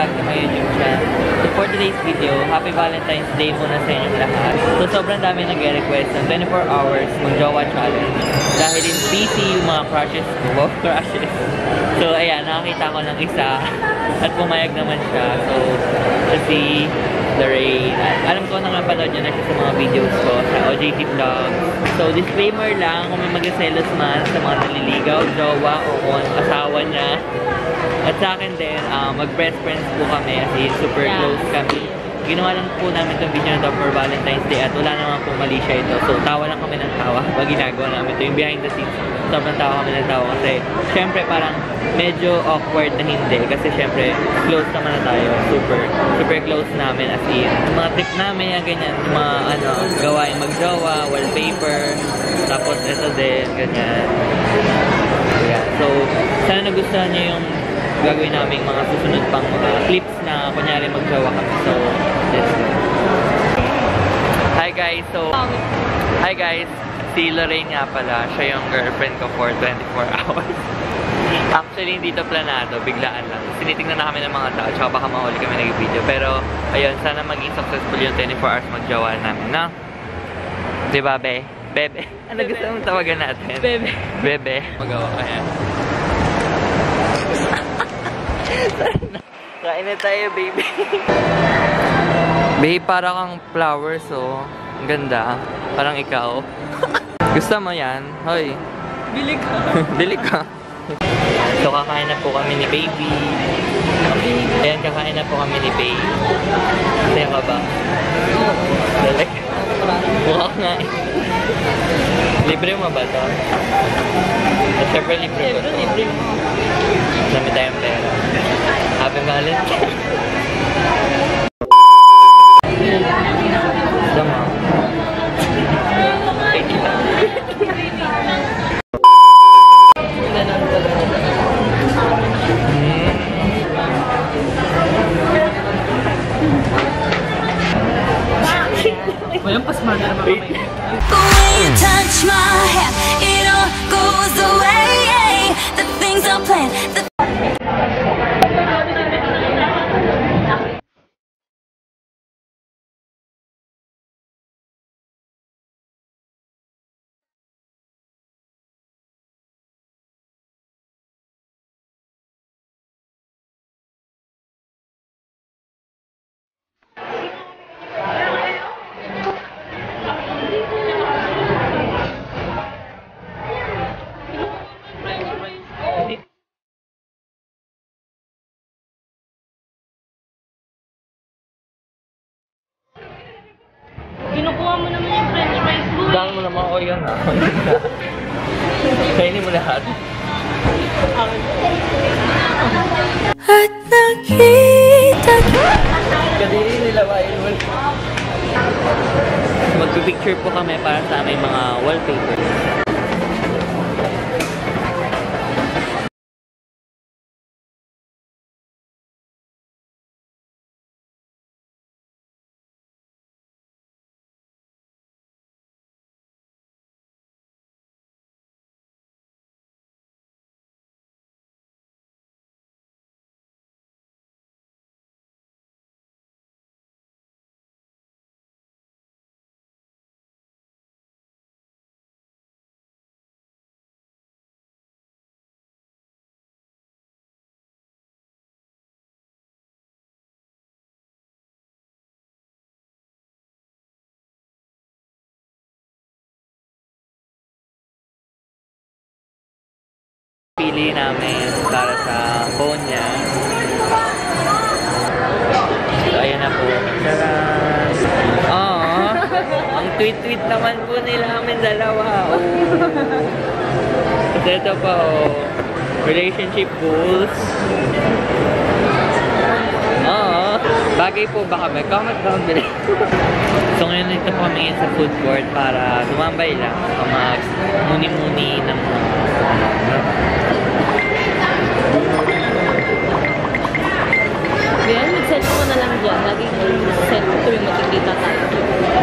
vlog sa my YouTube channel. So for today's video, Happy Valentine's Day muna sa inyong lahat. So sobrang dami nag-request ng 24 hours mag-jowa challenge. Dahil in busy yung mga crushes ko. Wow, crushes. So ayan, nakakita ko ng isa at pumayag naman siya. So, si Lorraine. Alam ko nakapanood niya na siya sa mga videos ko sa OJT Vlogs. So disclaimer lang, kung may mag-selos man sa mga naliligaw, jowa o kung asawa niya. At sa akin din, mag-best friends po kami kasi super close kami. Ginawa lang po namin itong video na ito for Valentine's Day at wala naman po mali siya ito. So tawa lang kami ng tawa pag ginagawa namin ito. Yung behind the scenes, sobrang tawa kami ng tawa kasi syempre parang medyo awkward na hindi kasi syempre close naman na tayo. Super close namin as in. Mga trip namin, yung ganyan, mga gawain mag-jowa, wallpaper, tapos ito din, ganyan. So, sana nagustuhan niyo yung gagawin namin mga susunod pang mga clips na kunyari mag-jowa kami. So, let's go. Hi guys! Si Lorraine nga pala, siya yung girlfriend ko for 24 hours. Actually, hindi ito planado, biglaan lang. Sinitingnan na kami ng mga tao, tsaka baka mahuli kami nag-video. Pero, ayun, sana maging successful yung 24 hours mag-jowa namin, no? Diba, be? Bebe? Ano gusto mong tawagan natin? Bebe. Bebe. Magawa ka yan. Kain na tayo, baby. Babe, parang kang flowers, oh. Ang ganda. Parang ikaw. Gusto mo yan? Hoy. Bili ka. Bili ka. So, kakain na po kami ni baby. Ayan, kakain na po kami ni baby. Masaya ka ba? Dali. Mukha nga eh. Libre mo ba ito? Siyempre libre ko ito. Libre mo. Dami tayong pera. Happy Valentine's. Dama. Walang pasmada naman kami. When you touch my hair, it all goes away. The things I plan. Kinukuha mo naman yung french fries mo. Dahil mo naman ako yun, ha? Kainin mo lahat. At nakita Kadiri nila ba yun? Magpipicture po kami para sa aming mga wallpaper. Pili namin para sa phone niya. So, ayan na po. Tadaan! Aww! Ang tweet-tweet naman po nila amin dalawa. Oh. At ito pa, oh. Relationship goals. Oo. Bagay po ba kami? Comment down below. So ngayon ito po kami sa food court para tumambay lang. Mag-muni-muni ng mga Ganyan, mag-set mo na lang dyan. Lagi set tuwing magkikita tayo.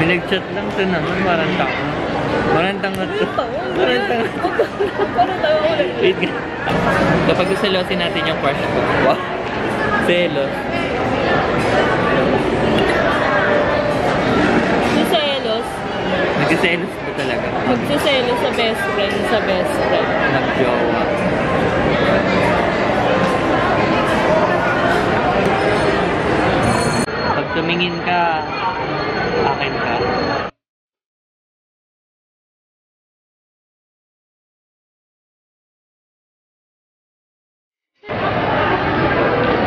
may nag-chat lang ito naman. Marang tangat to. Marang tangat. Parang tayo ulit. Wait nga. Kapag gusto natin yung crush ko. Wow. Selos. Magsiselos ba talaga? Magsiselo sa best friend, sa best friend. Nag-jowa. Pag tumingin ka, akin ka.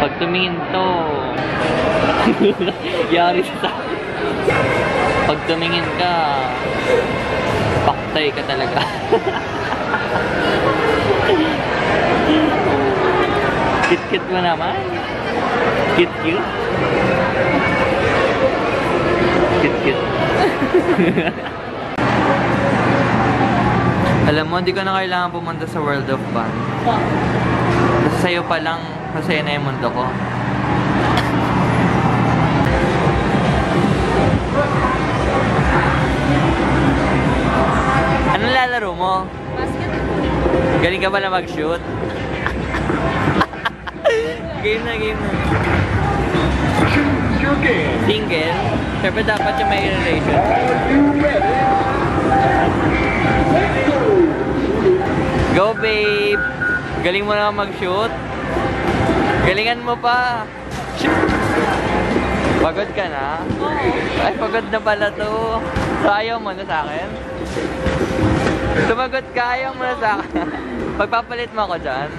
Pag tumingin to, yari sa pag tumingin ka, paktay ka talaga. Kit-kit mo naman. Kit-cute. Kit-cute. Alam mo, hindi ko na kailangan pumunta sa World of Fun. Basta sa'yo pa lang, masaya na yung mundo ko. Anong lalaro mo? Basketball. Galing ka ba na mag-shoot? Game na. Single? Siyempre dapat yung may relation. Go babe! Galing mo na mag-shoot? Galingan mo pa! Pagod ka na? Ay, pagod na pala to. So, ayaw mo na sa akin? Sumagot ka, ayaw mo na sa akin. Pagpapalit mo ako dyan.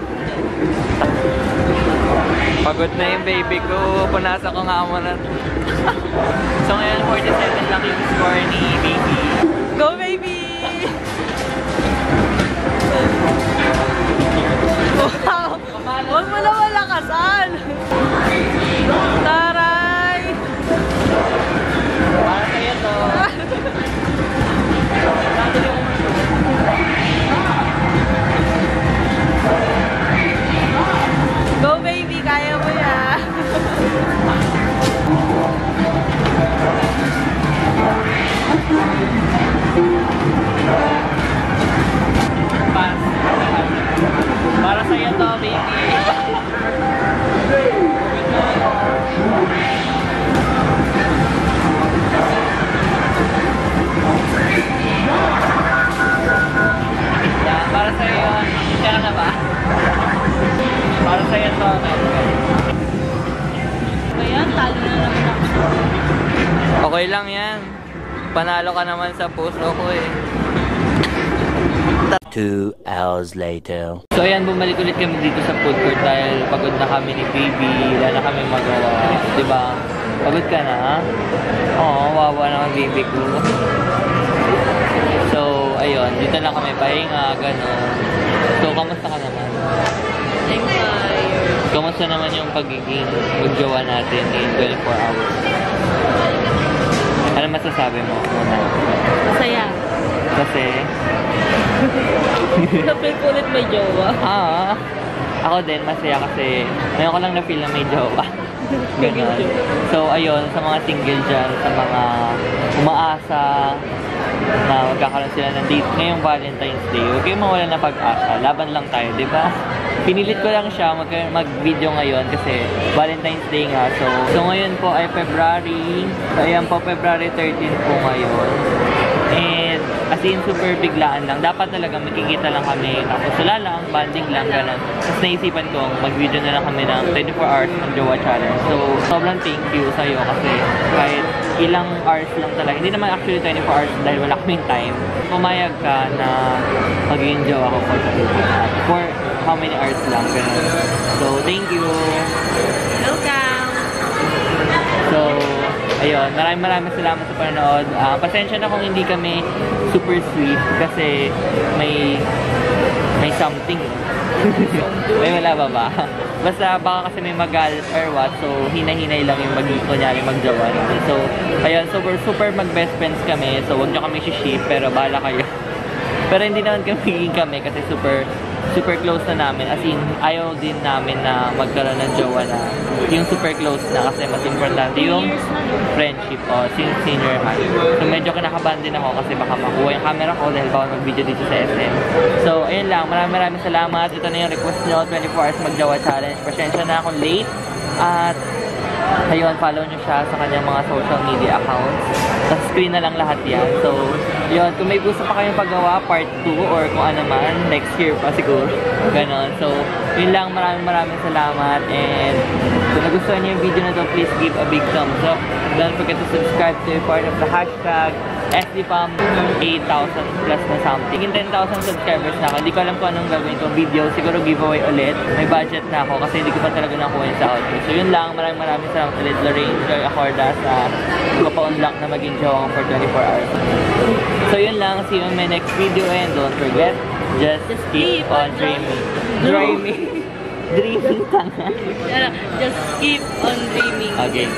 Pagod na yung baby ko. Punasa ko nga mo na. So, ngayon, 47 lang yung score ni baby. Go, baby! Wow! Huwag mo na malakasan! Taray! Para sa'yo to. Go baby! Kaya mo yan! Pass. Para sa'yo to, baby! Yan, para sa'yo yun. Siya na ba? Para sa'yo to. Ayan, talo na naman ako. Okay lang yan. Panalo ka naman sa puso ko eh. 2 hours later. So ayan, bumalik ulit kami dito sa food court dahil pagod na kami ni baby. Wala na kami magawa. Diba? Pagod ka na ha? Oo, wawa naman baby ko. So, ayun. Dito lang kami pahinga, gano'n. So, kamusta ka naman? I'm tired. Kamusta naman yung pagiging magjowa natin in 24 hours? Ano masasabi mo muna? Masaya. Kasi... Na-feel ko ulit may jowa. Ako din, masaya kasi ngayon ko lang na-feel na may jowa. Ganun. So, ayun, sa mga single dyan, sa mga umaasa na magkakaroon sila ng date ngayong Valentine's Day, huwag kayong mawala ng pag-asa. Laban lang tayo, di ba? Pinilit ko lang siya mag-video ngayon kasi Valentine's Day nga. So ngayon po ay February. So, ayan po, February 13 po ngayon. And as in, super biglaan lang. Dapat talaga magkikita lang kami. Tapos wala lang, banding lang, gano'n. Tapos naisipan ko, mag-video na lang kami ng 24 hours ng Jowa Challenge. So, sobrang thank you sa'yo kasi kahit ilang hours lang talaga. Hindi naman actually 24 hours dahil wala kaming time. Pumayag ka na magiging jowa ko for how many hours lang, gano'n. So, thank you! Welcome! So, ayun, maraming salamat sa panonood. Pasensya na kung hindi kami super sweet kasi may something. May wala ba? Basta baka kasi may magalit or what, so hinahinay lang yung kunyari magjowa. So, ayun, super mag-best friends kami, so huwag nyo kami ship, pero bahala kayo. Pero hindi naman kami kasi super close na namin. As in, ayaw din namin na magkaroon ng jowa na yung super close na kasi mas importante yung friendship o senior high. So medyo kinakabahan din ako kasi baka makuha yung camera ko dahil bawal mag-video dito sa SM. So ayun lang, maraming salamat. Ito na yung request nyo, 24 hours mag-jowa challenge. Pasensya na akong late. At ayun, follow nyo siya sa kanyang mga social media accounts. Sa screen na lang lahat yan. So Yun, kung may gusto pa kayong paggawa, part 2 or kung ano man, next year pa siguro. Ganon. So, yun lang. Maraming salamat. And kung nagustuhan niyo yung video na to, please give a big thumbs up. Don't forget to subscribe to be part of the hashtag SDPAM 8,000 plus na something. In 10,000 subscribers na ako. Hindi ko alam kung anong gagawin itong video. Siguro giveaway ulit. May budget na ako kasi hindi ko pa talaga nakuha yung sa outro. So yun lang. Maraming salamat ulit. Lorraine Joy Acorda sa pa-unlock na maging jowa for 24 hours. So yun lang. See you in my next video and don't forget, just keep on dreaming. Dreaming. Dreaming ka nga. Just keep on dreaming. Okay.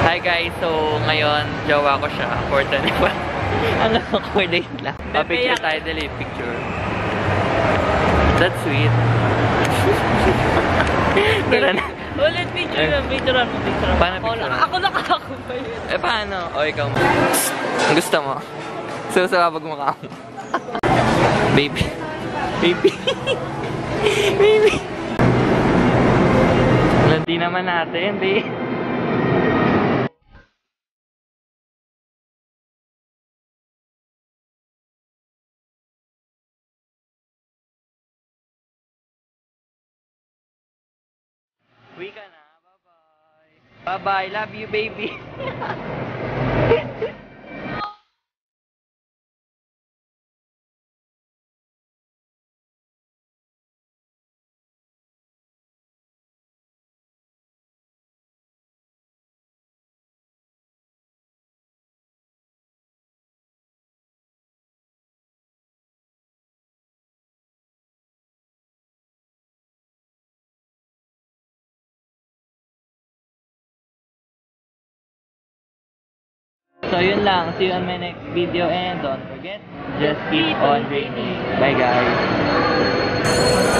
Hi guys, so ngayon, jowa ko siya for 24. Ang awkward lang. Picture tayo, dali, picture. That's sweet. Tara na. Ulit picturean mo. Paano picturean? Ako ba yun? Eh paano? O ikaw mo. Ang gusto mo? Susabag mo ka mo. Baby. Baby. Baby. Hindi naman natin, babe. Uwi ka na. Bye-bye. Bye-bye. Love you, baby. So yun lang. See you on my next video and don't forget, just keep on dreaming. Bye guys.